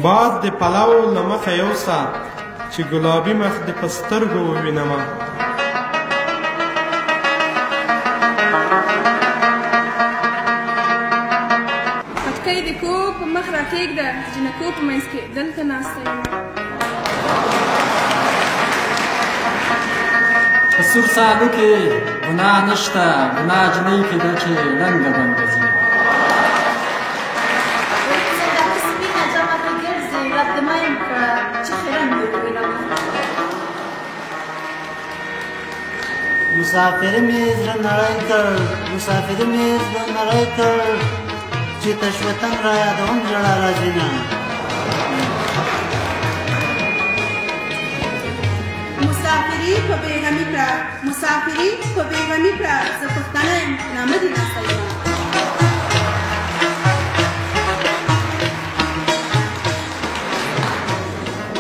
باد د پلو له مخه یوسه چې ګلابي مخ دې په سترګو ووینمه پټکۍ د کوه په مخ راکېږده جنکو په منځ کې دلته ناسته یم په سور سالو کې ګناه نشته ګناه جنۍ کې ده چې رنګه بنده ځي مسافر مې زړه نری کړ مسافر مې زړه نری کړ چې تش وطن را یادوم ژړا راځي نه مسافري په بېغمي کړه مسافري په بېغمي کړه زه پښتنه یم نامه دې ناسته یم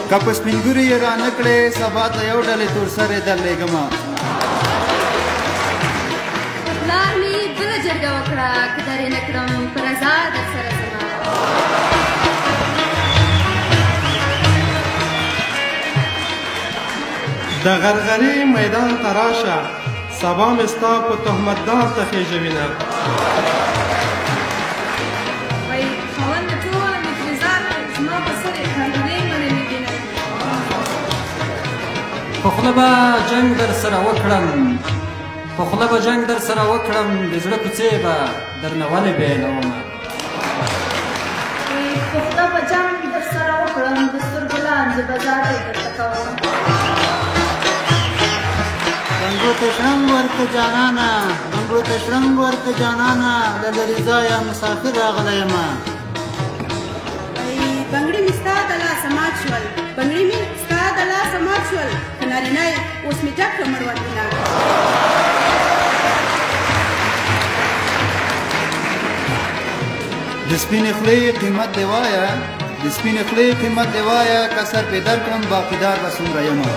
که په سپین ګوري یې رانه کړې سبا ته یو ډلې تور سرې درلېږمه پلار مې بله جرګه وکړه که درې نه کړم په رضا درسره ځمه د غرغرې میدان ته راشه سبا مې ستا په تهمتدار ته خېژوینه وایي خاونده ټوله مې فلزار زما په سر یې غرغرې منې مې وینه په خوله به جنګ در سره وکړم په خوله به جنګ در سره وکړم د زړه کوڅې به درنه ولې بېلومه په خوله به جنګ در سره وکړم د سترګو لاندې به زاری درته کوم بنګو ته شرنګ ورکه جانانه بنګو ته شرنګ ورکه جانانه له لرې ځایه مسافر راغلی یمه بنګړي مې ستا د لاسه مات شول بنګړي مې ستا د لاسه مات شول که نارینه یې اوس مې ډک کړه مړوندونه د سپینې خولې قیمت دې وایه د سپینې خولې قیمت دې وایه که سر پې درکړم باقیدار به څومره یمه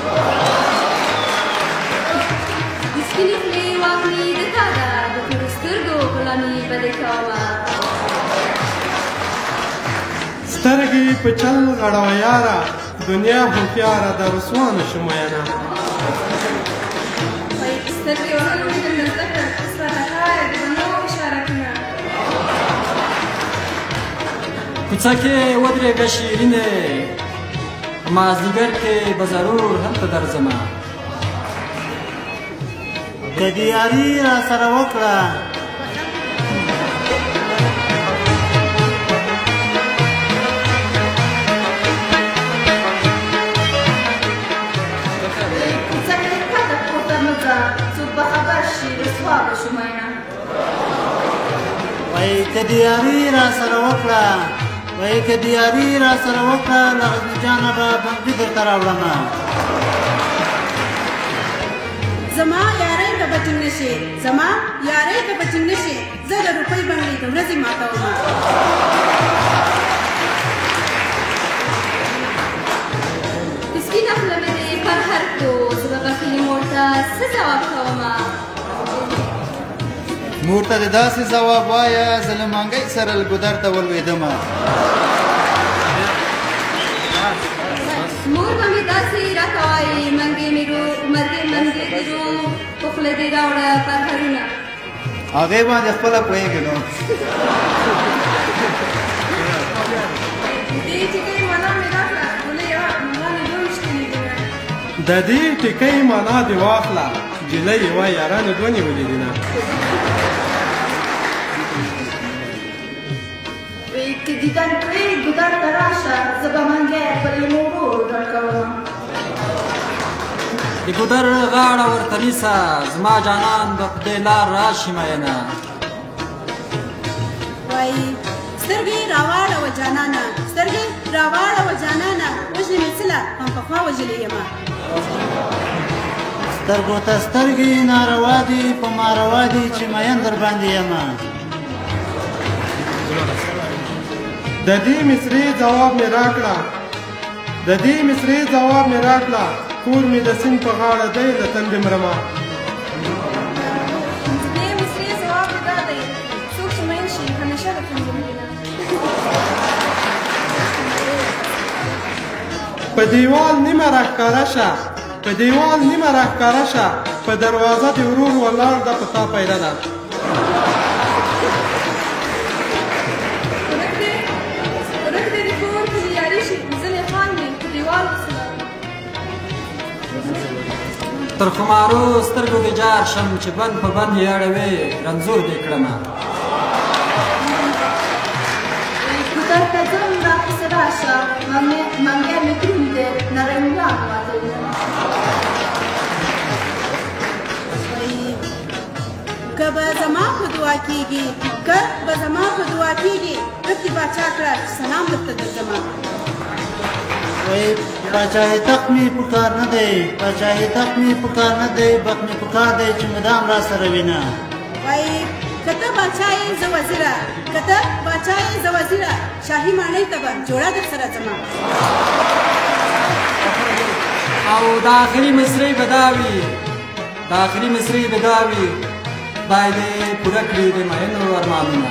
د سپینې خولې واکمې د تا ده د تورو سترګو غلامي به دې کومه سترګې په چل غړوه یاره دنیا هوښیاره ده رسوا نه شم وینا وایي سترګې وهل مې درنه زده کړه اوس راته ښایه د بنو اشارتونه کوڅه کې ودرېږه شیرینې په مازدیګر کې به ضرور هلته درځمه که دې یاري را سره وکړه کوڅه کې کډه پورته مه ځه څوک به خبر شي رسوا به شو مینه وایي که دې یاري را سره وکړه وایي که دې یاري را سره وکړه له غزني جانه به بنګړي درته راوړمه زما یارۍ ته به ټینګ نه شي زما یارۍ ته به ټینګ نه شي زه د روپۍ بنګړي د ورځې ماتومه د سپینه خوله مې دې پر هر کړو زه به بخیلي مور ته څه ځواب کومه مور ته دې داسې ځواب وایه زه له مانګۍ سره ګودر ته ولوېدمه مور به مې داسې راته وایي منګې مې منګې دې رو په خوله دې راوړه پرهرونه هغې باندې خپله پوهېږي نو دې ټیکۍ معنا مې راکړه خوله یوه ملا مې دوه ویشتلې دینه د دې ټیکۍ معنا دې واخله جلۍ یې وایي یارانو دوه نیولې دینه که دیدن کړې ګودر ته راشه زه به منګی پر یمو ورور درکوم د ګودر غاړه ورته نیسه زما جانان به په دې لار راشي مینه وایي سترګې راواړوه جانانه سترګې راواړوه جانانه وژنې مې څله هم پخوا وژلې یمه سترګو ته سترګې ناروا دي په ما روا دي چې مین در باندې یمه د دې مصري ځواب مې راکړه د دې مصري ځواب مې راکړه کور مې د سیند په غاړه دی له تندې مرمه دې مصري ځواب مې دا دی څوک چې مین شي همیشه د تندې مري نه په دیوال نیمه راښکاره شه په دیوال نیمه راښکاره شه په دروازه دې ورور ولاړ ده په تا پیدا ده ورک دې د کور کلي یاري شي ځلې خان مې په دیوال پسې تر خمارو سترګو دې جار شم چې بند په بند یې اړوې رنځور دې کړمه ګودر ته ځم راپسې راشه منګی مې دروند دی نرنګیان ماتوي که به زما په دعا کېږي که به زما په دعا کېږي رب دې باچا کړه سلام درته درځمه وای پاچاهي تخت مې په کار نه دی پاچاهي تخت مې په کار نه دی بخت مې په کار دی چې مدام را سره وینه وای که ته باچا یې زه وزیره که ته باچا یې زه وزیره شاهي ماڼۍ ته به جوړه در سره ځمه او د آخري مصرۍ به دا وي د آخري مصرۍ به دا وي خدای دې پوره کړي د مینو ارمانونه